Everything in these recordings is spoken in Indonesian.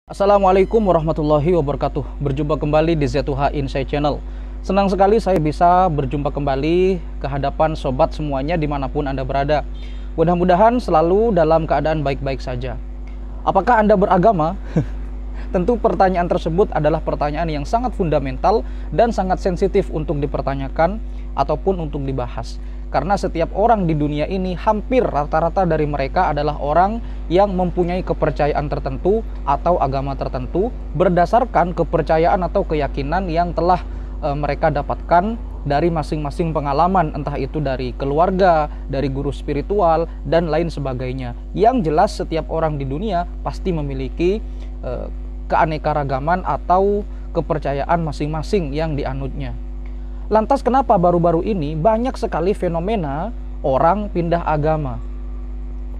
Assalamualaikum warahmatullahi wabarakatuh. Berjumpa kembali di Z2H Insight Channel. Senang sekali saya bisa berjumpa kembali ke hadapan sobat semuanya dimanapun Anda berada. Mudah-mudahan selalu dalam keadaan baik-baik saja. Apakah Anda beragama? Tentu pertanyaan tersebut adalah pertanyaan yang sangat fundamental dan sangat sensitif untuk dipertanyakan ataupun untuk dibahas. Karena setiap orang di dunia ini hampir rata-rata dari mereka adalah orang yang mempunyai kepercayaan tertentu atau agama tertentu berdasarkan kepercayaan atau keyakinan yang telah mereka dapatkan dari masing-masing pengalaman, entah itu dari keluarga, dari guru spiritual, dan lain sebagainya. Yang jelas setiap orang di dunia pasti memiliki keanekaragaman atau kepercayaan masing-masing yang dianutnya. Lantas kenapa baru-baru ini banyak sekali fenomena orang pindah agama?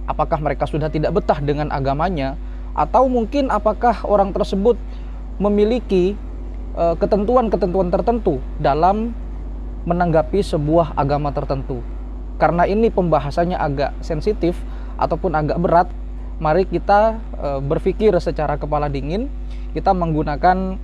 Apakah mereka sudah tidak betah dengan agamanya? Atau mungkin apakah orang tersebut memiliki ketentuan-ketentuan tertentu dalam menanggapi sebuah agama tertentu? Karena ini pembahasannya agak sensitif ataupun agak berat, mari kita berpikir secara kepala dingin. Kita menggunakan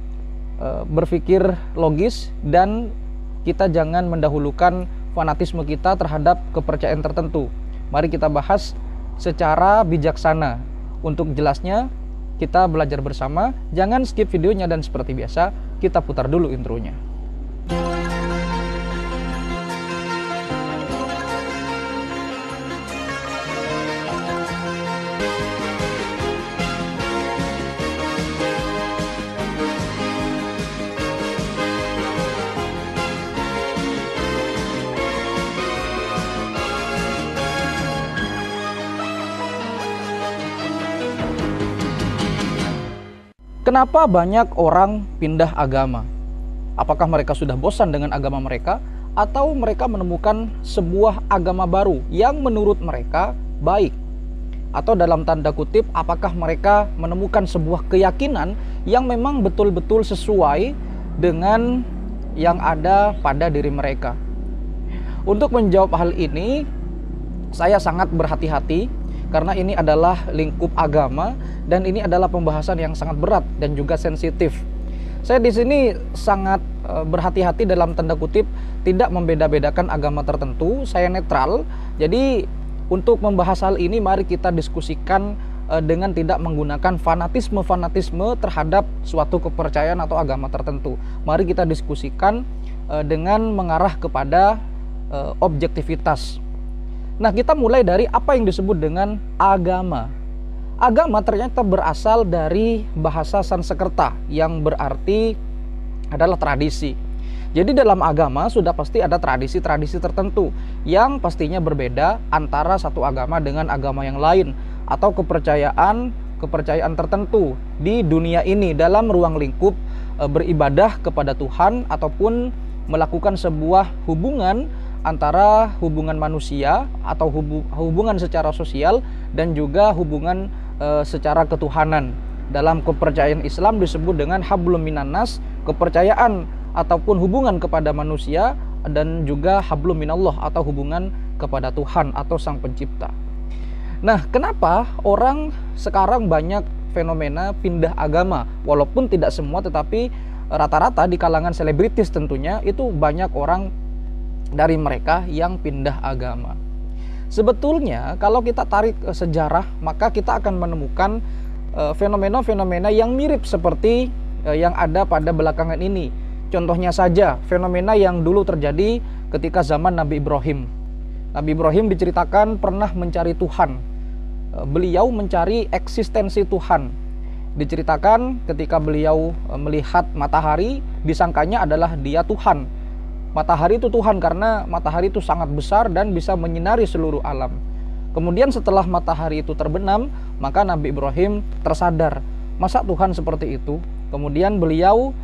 berpikir logis dan kita jangan mendahulukan fanatisme kita terhadap kepercayaan tertentu. Mari kita bahas secara bijaksana. Untuk jelasnya, kita belajar bersama. Jangan skip videonya dan seperti biasa, kita putar dulu intronya. Kenapa banyak orang pindah agama? Apakah mereka sudah bosan dengan agama mereka? Atau mereka menemukan sebuah agama baru yang menurut mereka baik? Atau dalam tanda kutip, apakah mereka menemukan sebuah keyakinan yang memang betul-betul sesuai dengan yang ada pada diri mereka? Untuk menjawab hal ini, saya sangat berhati-hati karena ini adalah lingkup agama dan ini adalah pembahasan yang sangat berat dan juga sensitif. Saya di sini sangat berhati-hati dalam tanda kutip tidak membeda-bedakan agama tertentu. Saya netral. Jadi untuk membahas hal ini mari kita diskusikan dengan tidak menggunakan fanatisme terhadap suatu kepercayaan atau agama tertentu. Mari kita diskusikan dengan mengarah kepada objektivitas. Nah, kita mulai dari apa yang disebut dengan agama. Agama ternyata berasal dari bahasa Sanskerta yang berarti adalah tradisi. Jadi dalam agama sudah pasti ada tradisi-tradisi tertentu yang pastinya berbeda antara satu agama dengan agama yang lain atau kepercayaan tertentu di dunia ini dalam ruang lingkup beribadah kepada Tuhan ataupun melakukan sebuah hubungan antara hubungan manusia atau hubungan secara sosial dan juga hubungan secara ketuhanan. Dalam kepercayaan Islam disebut dengan hablum minannas, kepercayaan ataupun hubungan kepada manusia, dan juga hablum minallah atau hubungan kepada Tuhan atau Sang Pencipta. Nah, kenapa orang sekarang banyak fenomena pindah agama? Walaupun tidak semua, tetapi rata-rata di kalangan selebritis tentunya itu banyak orang dari mereka yang pindah agama. Sebetulnya kalau kita tarik sejarah, maka kita akan menemukan fenomena-fenomena yang mirip seperti yang ada pada belakangan ini. Contohnya saja fenomena yang dulu terjadi ketika zaman Nabi Ibrahim. Nabi Ibrahim diceritakan pernah mencari Tuhan. Beliau mencari eksistensi Tuhan. Diceritakan ketika beliau melihat matahari, disangkanya adalah dia Tuhan. Matahari itu Tuhan karena matahari itu sangat besar dan bisa menyinari seluruh alam. Kemudian setelah matahari itu terbenam, maka Nabi Ibrahim tersadar, masa Tuhan seperti itu? Kemudian beliau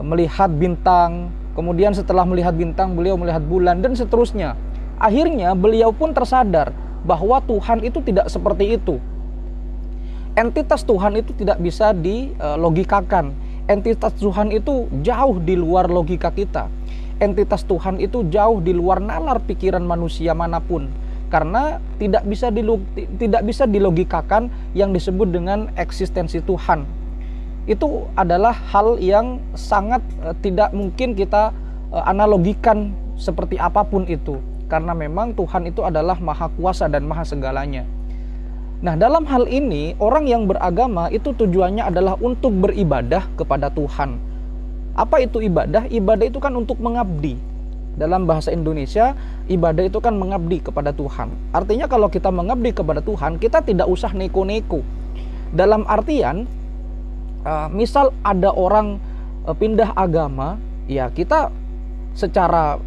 melihat bintang, kemudian setelah melihat bintang beliau melihat bulan dan seterusnya. Akhirnya beliau pun tersadar bahwa Tuhan itu tidak seperti itu. Entitas Tuhan itu tidak bisa dilogikakan. Entitas Tuhan itu jauh di luar logika kita. Entitas Tuhan itu jauh di luar nalar pikiran manusia manapun. karena tidak bisa dilogikakan yang disebut dengan eksistensi Tuhan. itu adalah hal yang sangat tidak mungkin kita analogikan seperti apapun itu, karena memang Tuhan itu adalah maha kuasa dan maha segalanya. Nah, dalam hal ini orang yang beragama itu tujuannya adalah untuk beribadah kepada Tuhan. Apa itu ibadah? Ibadah itu kan untuk mengabdi. Dalam bahasa Indonesia, ibadah itu kan mengabdi kepada Tuhan. Artinya kalau kita mengabdi kepada Tuhan, kita tidak usah neko-neko. Dalam artian, misal ada orang pindah agama, ya kita secara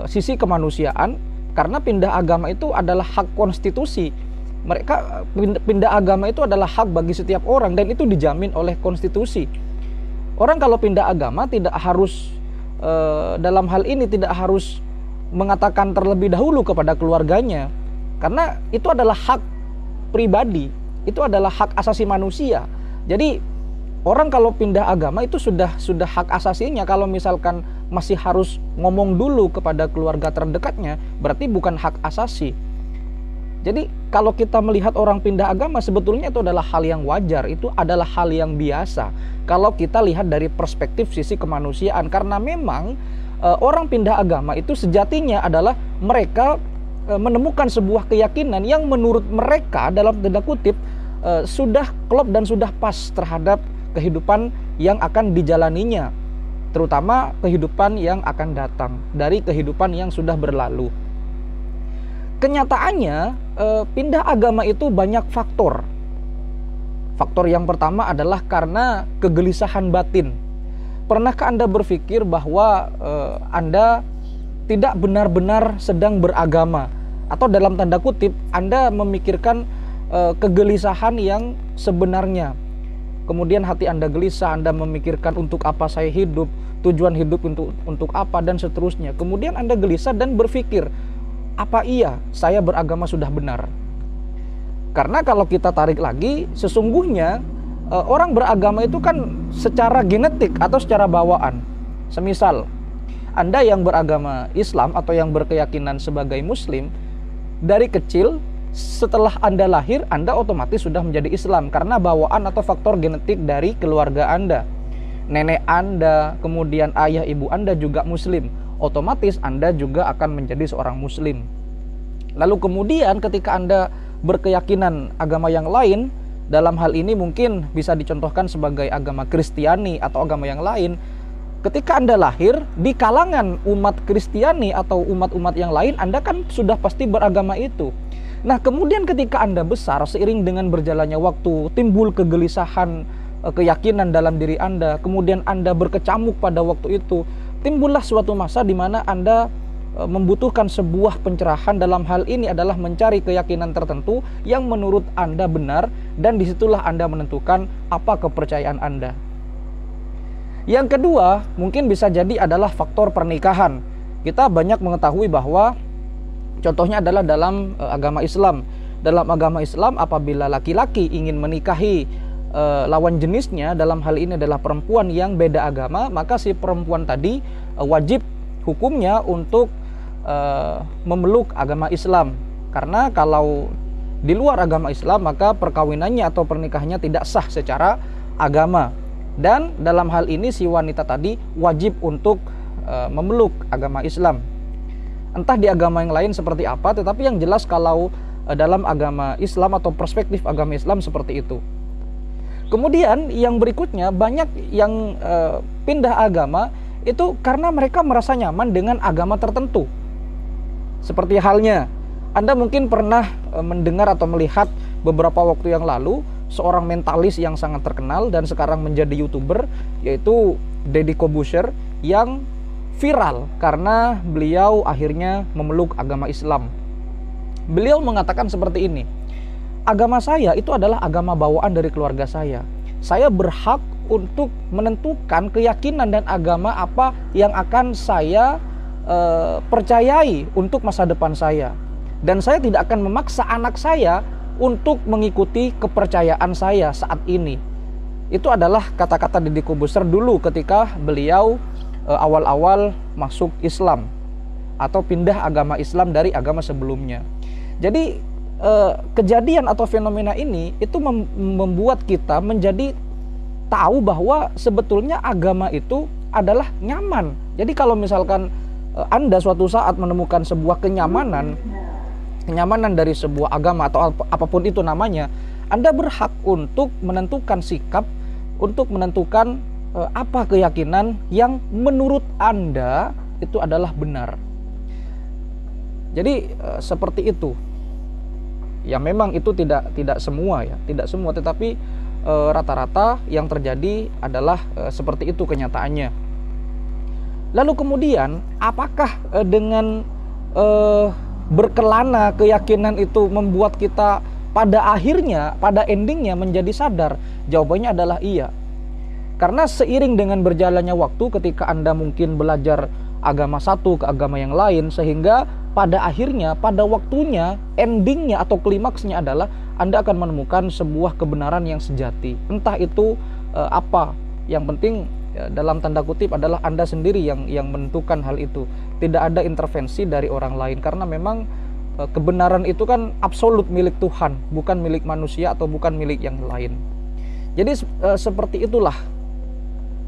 sisi kemanusiaan, karena pindah agama itu adalah hak konstitusi. Mereka pindah agama itu adalah hak bagi setiap orang dan itu dijamin oleh konstitusi. Orang kalau pindah agama tidak harus dalam hal ini tidak harus mengatakan terlebih dahulu kepada keluarganya, karena itu adalah hak pribadi, itu adalah hak asasi manusia. Jadi orang kalau pindah agama itu sudah hak asasinya. Kalau misalkan masih harus ngomong dulu kepada keluarga terdekatnya, berarti bukan hak asasi. Jadi kalau kita melihat orang pindah agama, sebetulnya itu adalah hal yang wajar, itu adalah hal yang biasa kalau kita lihat dari perspektif sisi kemanusiaan. Karena memang orang pindah agama itu sejatinya adalah mereka menemukan sebuah keyakinan yang menurut mereka dalam tanda kutip sudah klop dan sudah pas terhadap kehidupan yang akan dijalaninya, terutama kehidupan yang akan datang dari kehidupan yang sudah berlalu. Kenyataannya pindah agama itu banyak faktor. Faktor yang pertama adalah karena kegelisahan batin. Pernahkah Anda berpikir bahwa Anda tidak benar-benar sedang beragama, atau dalam tanda kutip Anda memikirkan kegelisahan yang sebenarnya? Kemudian hati Anda gelisah, Anda memikirkan untuk apa saya hidup, tujuan hidup untuk apa, dan seterusnya. Kemudian Anda gelisah dan berpikir, apa iya saya beragama sudah benar? Karena kalau kita tarik lagi, sesungguhnya orang beragama itu kan secara genetik atau secara bawaan. Semisal Anda yang beragama Islam atau yang berkeyakinan sebagai Muslim, dari kecil setelah Anda lahir, Anda otomatis sudah menjadi Islam karena bawaan atau faktor genetik dari keluarga Anda. Nenek Anda, kemudian ayah ibu Anda juga Muslim, otomatis Anda juga akan menjadi seorang Muslim. Lalu kemudian ketika Anda berkeyakinan agama yang lain, dalam hal ini mungkin bisa dicontohkan sebagai agama Kristiani atau agama yang lain, ketika Anda lahir di kalangan umat Kristiani atau umat-umat yang lain, Anda kan sudah pasti beragama itu. Nah, kemudian ketika Anda besar, seiring dengan berjalannya waktu, timbul kegelisahan, keyakinan dalam diri Anda, kemudian Anda berkecamuk pada waktu itu, timbullah suatu masa di mana Anda membutuhkan sebuah pencerahan. Dalam hal ini adalah mencari keyakinan tertentu yang menurut Anda benar, dan disitulah Anda menentukan apa kepercayaan Anda. Yang kedua, mungkin bisa jadi adalah faktor pernikahan. Kita banyak mengetahui bahwa contohnya adalah dalam agama Islam. Dalam agama Islam, apabila laki-laki ingin menikahi lawan jenisnya, dalam hal ini adalah perempuan yang beda agama, maka si perempuan tadi wajib hukumnya untuk memeluk agama Islam. Karena kalau di luar agama Islam, maka perkawinannya atau pernikahannya tidak sah secara agama. Dan dalam hal ini si wanita tadi wajib untuk memeluk agama Islam. Entah di agama yang lain seperti apa, tetapi yang jelas kalau dalam agama Islam atau perspektif agama Islam seperti itu. Kemudian yang berikutnya, banyak yang pindah agama itu karena mereka merasa nyaman dengan agama tertentu. Seperti halnya Anda mungkin pernah mendengar atau melihat beberapa waktu yang lalu seorang mentalis yang sangat terkenal dan sekarang menjadi YouTuber, yaitu Deddy Corbuzier, yang viral karena beliau akhirnya memeluk agama Islam. Beliau mengatakan seperti ini, agama saya itu adalah agama bawaan dari keluarga saya. Saya berhak untuk menentukan keyakinan dan agama apa yang akan saya percayai untuk masa depan saya. Dan saya tidak akan memaksa anak saya untuk mengikuti kepercayaan saya saat ini. Itu adalah kata-kata Deddy Corbuzier dulu ketika beliau awal-awal masuk Islam atau pindah agama Islam dari agama sebelumnya. Jadi kejadian atau fenomena ini itu membuat kita menjadi tahu bahwa sebetulnya agama itu adalah nyaman. Jadi kalau misalkan Anda suatu saat menemukan sebuah kenyamanan dari sebuah agama atau apapun itu namanya, Anda berhak untuk menentukan sikap, untuk menentukan apa keyakinan yang menurut Anda itu adalah benar. Jadi seperti itu. Ya memang itu tidak semua ya, tidak semua, tetapi rata-rata yang terjadi adalah seperti itu kenyataannya. Lalu kemudian apakah dengan berkelana keyakinan itu membuat kita pada akhirnya, pada endingnya menjadi sadar? Jawabannya adalah iya. Karena seiring dengan berjalannya waktu, ketika Anda mungkin belajar agama satu ke agama yang lain, sehingga pada akhirnya, pada waktunya, endingnya atau klimaksnya adalah Anda akan menemukan sebuah kebenaran yang sejati. Entah itu apa, yang penting dalam tanda kutip adalah Anda sendiri yang menentukan hal itu. Tidak ada intervensi dari orang lain, karena memang kebenaran itu kan absolut milik Tuhan, bukan milik manusia atau bukan milik yang lain. Jadi seperti itulah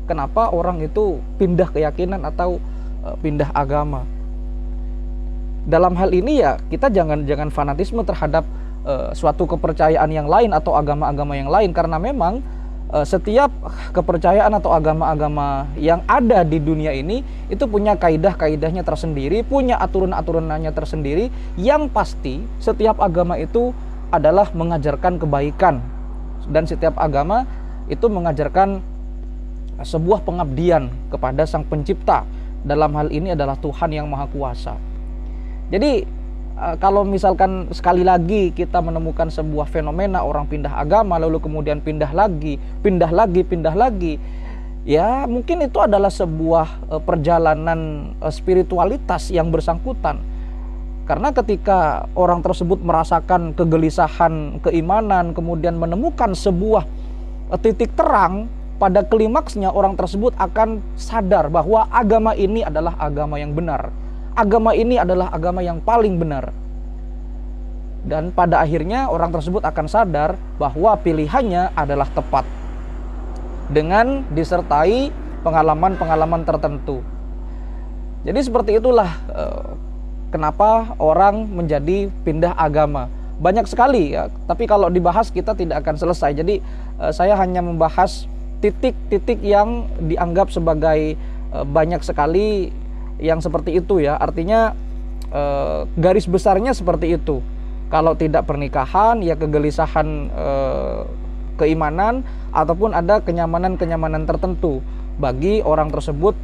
kenapa orang itu pindah keyakinan atau pindah agama. Dalam hal ini ya kita jangan fanatisme terhadap suatu kepercayaan yang lain atau agama-agama yang lain, karena memang setiap kepercayaan atau agama-agama yang ada di dunia ini itu punya kaidah-kaidahnya tersendiri, punya aturan-aturannya tersendiri. Yang pasti setiap agama itu adalah mengajarkan kebaikan, dan setiap agama itu mengajarkan sebuah pengabdian kepada Sang Pencipta. Dalam hal ini adalah Tuhan yang Maha Kuasa. Jadi kalau misalkan sekali lagi kita menemukan sebuah fenomena orang pindah agama, lalu kemudian pindah lagi, ya mungkin itu adalah sebuah perjalanan spiritualitas yang bersangkutan. Karena ketika orang tersebut merasakan kegelisahan keimanan, kemudian menemukan sebuah titik terang, pada klimaksnya orang tersebut akan sadar bahwa agama ini adalah agama yang benar. Agama ini adalah agama yang paling benar. Dan pada akhirnya orang tersebut akan sadar bahwa pilihannya adalah tepat, dengan disertai pengalaman-pengalaman tertentu. Jadi seperti itulah kenapa orang menjadi pindah agama. Banyak sekali ya, tapi kalau dibahas kita tidak akan selesai. Jadi saya hanya membahas titik-titik yang dianggap sebagai banyak sekali yang seperti itu ya. Artinya garis besarnya seperti itu. Kalau tidak pernikahan ya kegelisahan keimanan, ataupun ada kenyamanan-kenyamanan tertentu bagi orang tersebut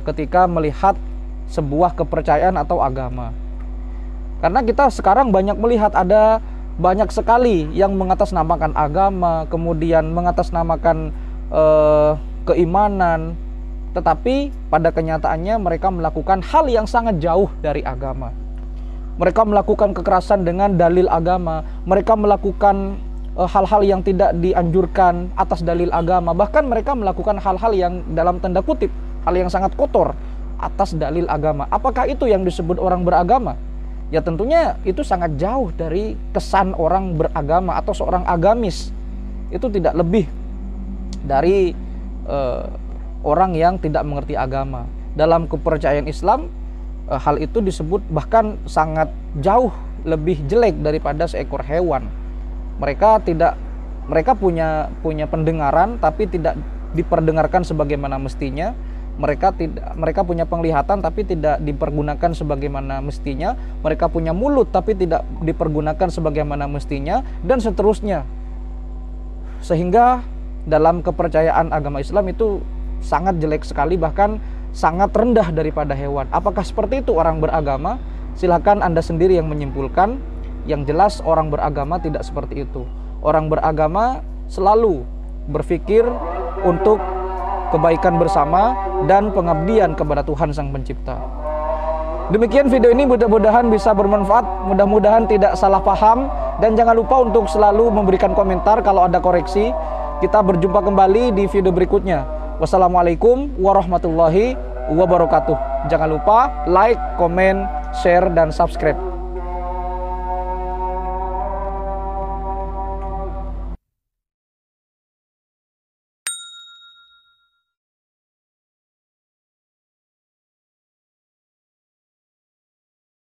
ketika melihat sebuah kepercayaan atau agama. Karena kita sekarang banyak melihat ada banyak sekali yang mengatasnamakan agama, kemudian mengatasnamakan keimanan, tetapi pada kenyataannya mereka melakukan hal yang sangat jauh dari agama. Mereka melakukan kekerasan dengan dalil agama, mereka melakukan hal-hal yang tidak dianjurkan atas dalil agama, bahkan mereka melakukan hal-hal yang dalam tanda kutip, hal yang sangat kotor atas dalil agama. Apakah itu yang disebut orang beragama? Ya tentunya itu sangat jauh dari kesan orang beragama atau seorang agamis. Itu tidak lebih dari orang yang tidak mengerti agama. Dalam kepercayaan Islam, hal itu disebut bahkan sangat jauh lebih jelek daripada seekor hewan. Mereka punya pendengaran tapi tidak diperdengarkan sebagaimana mestinya. Mereka punya penglihatan tapi tidak dipergunakan sebagaimana mestinya. Mereka punya mulut tapi tidak dipergunakan sebagaimana mestinya, dan seterusnya. Sehingga dalam kepercayaan agama Islam itu sangat jelek sekali, bahkan sangat rendah daripada hewan. Apakah seperti itu orang beragama? Silakan Anda sendiri yang menyimpulkan. Yang jelas orang beragama tidak seperti itu. Orang beragama selalu berpikir untuk kebaikan bersama dan pengabdian kepada Tuhan Sang Pencipta. Demikian video ini, mudah-mudahan bisa bermanfaat, mudah-mudahan tidak salah paham, dan jangan lupa untuk selalu memberikan komentar kalau ada koreksi. Kita berjumpa kembali di video berikutnya. Wassalamualaikum warahmatullahi wabarakatuh. Jangan lupa like, komen, share, dan subscribe.